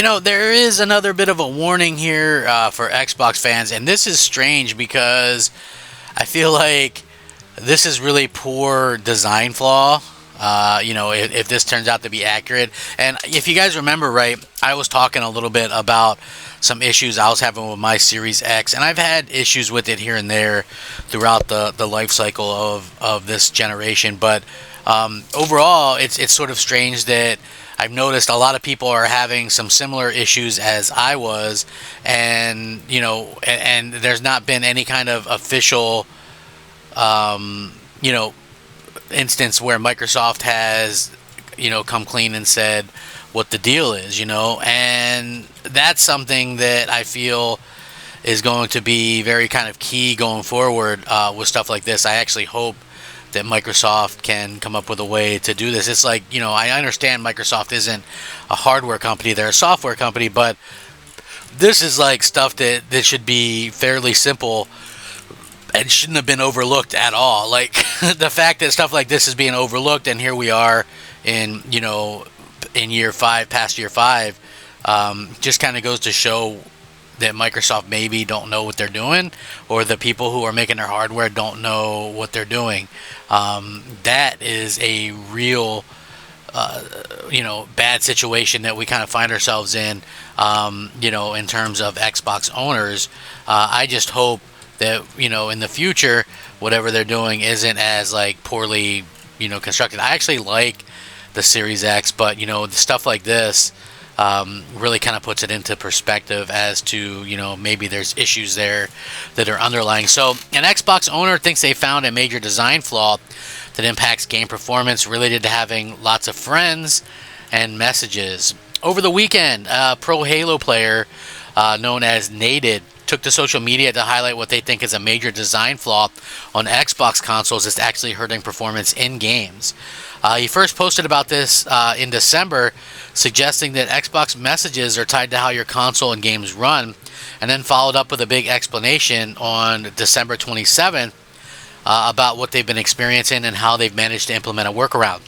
There is another bit of a warning here for Xbox fans, and this is strange because I feel like this is really poor design flaw. If this turns out to be accurate. And if you guys remember right, I was talking a little bit about some issues I was having with my Series X, and I've had issues with it here and there throughout the life cycle of this generation. But overall, it's sort of strange that I've noticed a lot of people are having some similar issues as I was, and and there's not been any kind of official, um, you know, instance where Microsoft has, come clean and said what the deal is, and that's something that I feel is going to be very kind of key going forward with stuff like this. I actually hope that Microsoft can come up with a way to do this. It's like, I understand Microsoft isn't a hardware company, they're a software company, but this is like stuff that should be fairly simple and shouldn't have been overlooked at all. Like the fact that stuff like this is being overlooked, and here we are in in year 5, past year 5, just kind of goes to show that Microsoft maybe don't know what they're doing, or the people who are making their hardware don't know what they're doing. That is a real bad situation that we kind of find ourselves in, in terms of Xbox owners. I just hope that, in the future, whatever they're doing isn't as like poorly, constructed. I actually like the Series X, but, the stuff like this really kind of puts it into perspective as to, maybe there's issues there that are underlying. So an Xbox owner thinks they found a major design flaw that impacts game performance related to having lots of friends and messages. Over the weekend, a pro Halo player known as Naded took to social media to highlight what they think is a major design flaw on Xbox consoles that's actually hurting performance in games. He first posted about this in December, suggesting that Xbox messages are tied to how your console and games run, and then followed up with a big explanation on December 27th about what they've been experiencing and how they've managed to implement a workaround.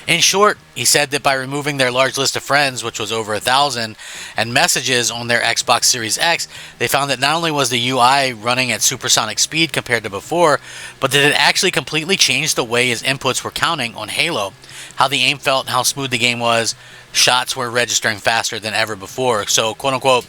In short, he said that by removing their large list of friends, which was over 1,000, and messages on their Xbox Series X, they found that not only was the UI running at supersonic speed compared to before, but that it actually completely changed the way his inputs were counting on Halo, how the aim felt, and how smooth the game was. Shots were registering faster than ever before. So, quote unquote,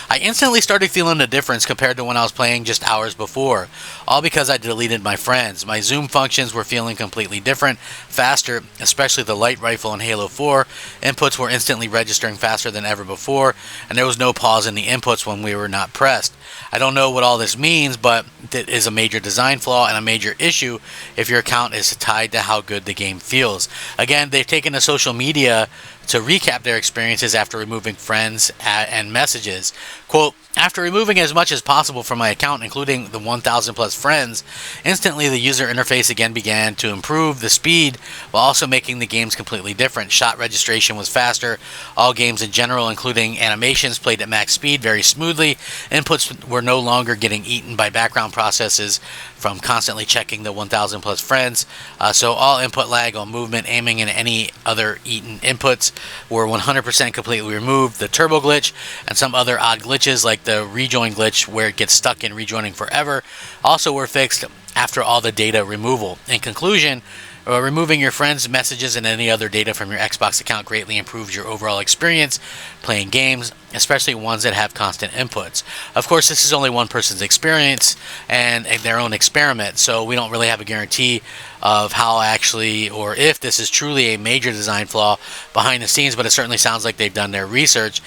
I instantly started feeling the difference compared to when I was playing just hours before, all because I deleted my friends. My zoom functions were feeling completely different, faster, especially the light rifle in Halo 4. Inputs were instantly registering faster than ever before, and there was no pause in the inputs when we were not pressed. I don't know what all this means, but it is a major design flaw and a major issue if your account is tied to how good the game feels. Again, they've taken to social media to recap their experiences after removing friends and messages. Quote, after removing as much as possible from my account, including the 1,000 plus friends, instantly the user interface again began to improve the speed while also making the games completely different. Shot registration was faster. All games in general, including animations, played at max speed very smoothly. Inputs were no longer getting eaten by background processes from constantly checking the 1,000 plus friends. So all input lag on movement, aiming, and any other eaten inputs were 100% completely removed. The turbo glitch and some other odd glitches like the rejoin glitch where it gets stuck in rejoining forever also were fixed after all the data removal. In conclusion, removing your friends' messages and any other data from your Xbox account greatly improves your overall experience playing games, especially ones that have constant inputs. Of course, this is only one person's experience and their own experiment, so we don't really have a guarantee of how actually or if this is truly a major design flaw behind the scenes, but it certainly sounds like they've done their research.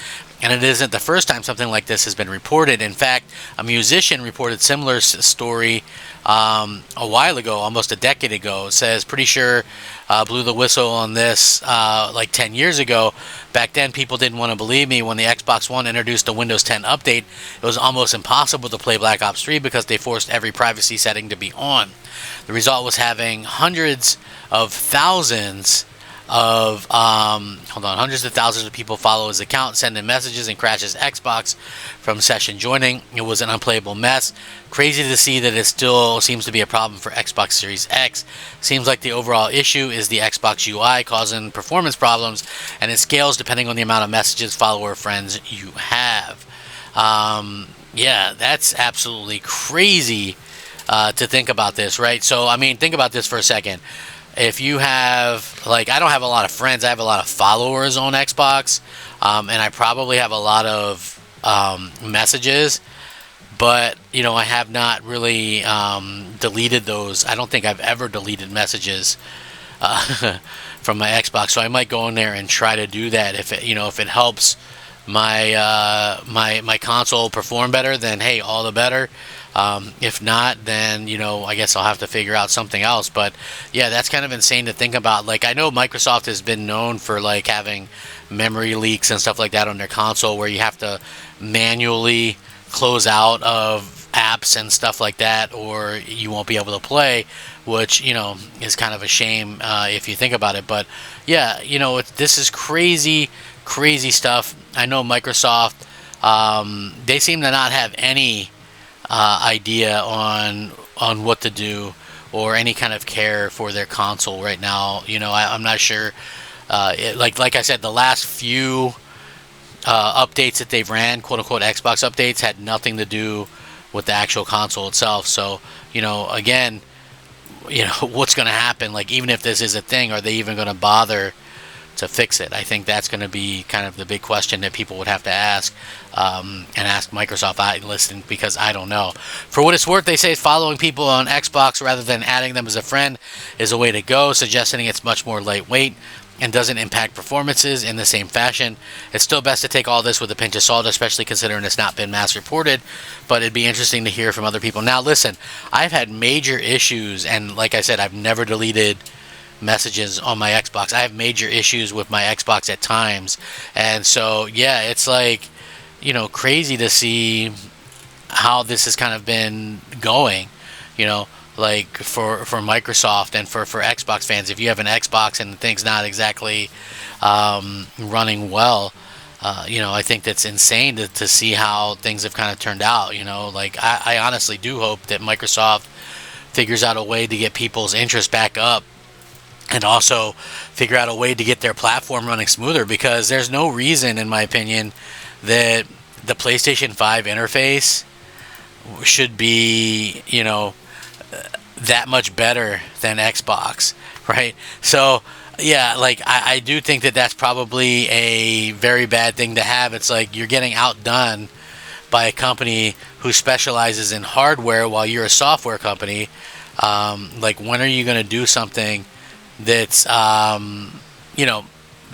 And it isn't the first time something like this has been reported. In fact, a musician reported similar story a while ago, almost a decade ago. It says, pretty sure blew the whistle on this like 10 years ago. Back then, people didn't want to believe me. When the Xbox One introduced the Windows 10 update, it was almost impossible to play Black Ops 3 because they forced every privacy setting to be on. The result was having hundreds of thousands of hold on, hundreds of thousands of people follow his account, sending messages, and crashes Xbox from session joining. It was an unplayable mess. Crazy to see that it still seems to be a problem for Xbox Series X. Seems like the overall issue is the Xbox UI causing performance problems, and it scales depending on the amount of messages, follower, friends you have. Yeah, that's absolutely crazy to think about this, right? So, I mean, think about this for a second. If you have, like, I don't have a lot of friends, I have a lot of followers on Xbox, and I probably have a lot of messages, but, you know, I have not really deleted those. I don't think I've ever deleted messages from my Xbox, so I might go in there and try to do that. If it, you know, if it helps my console perform better, then hey, all the better. If not, then, you know, I guess I'll have to figure out something else. But yeah, that's kind of insane to think about. Like, I know Microsoft has been known for like having memory leaks and stuff like that on their console, where you have to manually close out of apps and stuff like that, or you won't be able to play, which, you know, is kind of a shame if you think about it. But yeah, you know, this is crazy stuff. I know Microsoft, they seem to not have any idea on what to do, or any kind of care for their console right now. You know, I'm not sure. Like I said, the last few updates that they've ran, quote unquote Xbox updates, had nothing to do with the actual console itself. So, you know, again, you know, what's going to happen? Like, even if this is a thing, are they even going to bother to fix it? I think that's going to be kind of the big question that people would have to ask, and ask Microsoft. I listen, because I don't know. For what it's worth, they say following people on Xbox rather than adding them as a friend is a way to go, suggesting it's much more lightweight and doesn't impact performances in the same fashion. It's still best to take all this with a pinch of salt, especially considering it's not been mass reported, but it'd be interesting to hear from other people. Now listen, I've had major issues, and like I said, I've never deleted messages on my Xbox. I have major issues with my Xbox at times, and so yeah, it's like, you know, crazy to see how this has kind of been going, you know, like for Microsoft and for Xbox fans. If you have an Xbox and the thing's not exactly running well, you know, I think that's insane to see how things have kind of turned out. You know, like I honestly do hope that Microsoft figures out a way to get people's interest back up, and also figure out a way to get their platform running smoother, because there's no reason, in my opinion, that the PlayStation 5 interface should be, you know, that much better than Xbox, right? So yeah, like I do think that that's probably a very bad thing to have. It's like you're getting outdone by a company who specializes in hardware while you're a software company. Like, when are you going to do something that's you know,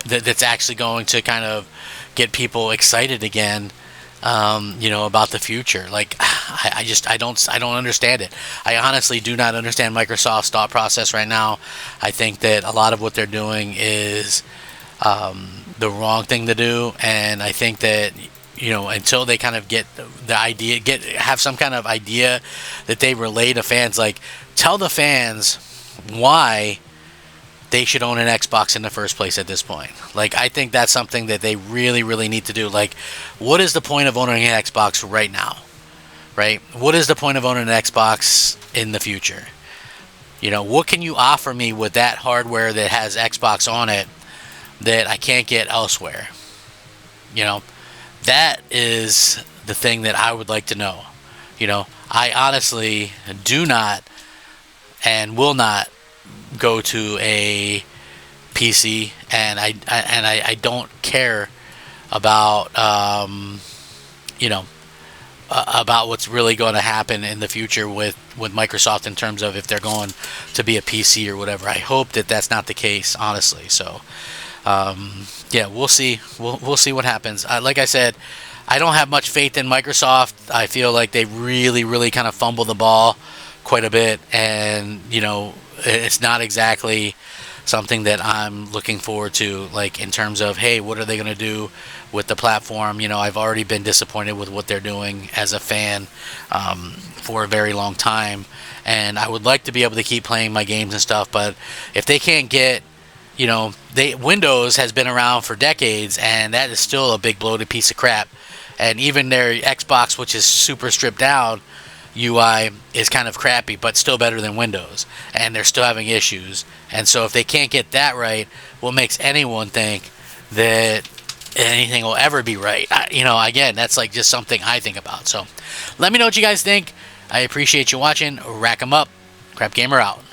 that's actually going to kind of get people excited again, you know, about the future? Like, I don't understand it. I honestly do not understand Microsoft's thought process right now. I think that a lot of what they're doing is the wrong thing to do, and I think that, you know, until they kind of get the idea, have some kind of idea that they relay to fans, like tell the fans why they should own an Xbox in the first place at this point. Like, I think that's something that they really need to do. Like, what is the point of owning an Xbox right now? Right? What is the point of owning an Xbox in the future? You know, what can you offer me with that hardware that has Xbox on it that I can't get elsewhere? You know, that is the thing that I would like to know. You know, I honestly do not and will not go to a PC, and I don't care about you know, about what's really going to happen in the future with Microsoft in terms of if they're going to be a PC or whatever. I hope that that's not the case, honestly. So yeah, we'll see. We'll see what happens. Like I said, I don't have much faith in Microsoft. I feel like they really kind of fumble the ball quite a bit, and you know, it's not exactly something that I'm looking forward to, like in terms of, hey, what are they going to do with the platform? You know, I've already been disappointed with what they're doing as a fan for a very long time, and I would like to be able to keep playing my games and stuff, but if they can't get, you know, Windows has been around for decades, and that is still a big bloated piece of crap. And even their Xbox, which is super stripped down, UI is kind of crappy, but still better than Windows. And they're still having issues. And so if they can't get that right, what makes anyone think that anything will ever be right? You know, again, that's like just something I think about. So let me know what you guys think. I appreciate you watching. Rack 'em up. Crap Gamer out.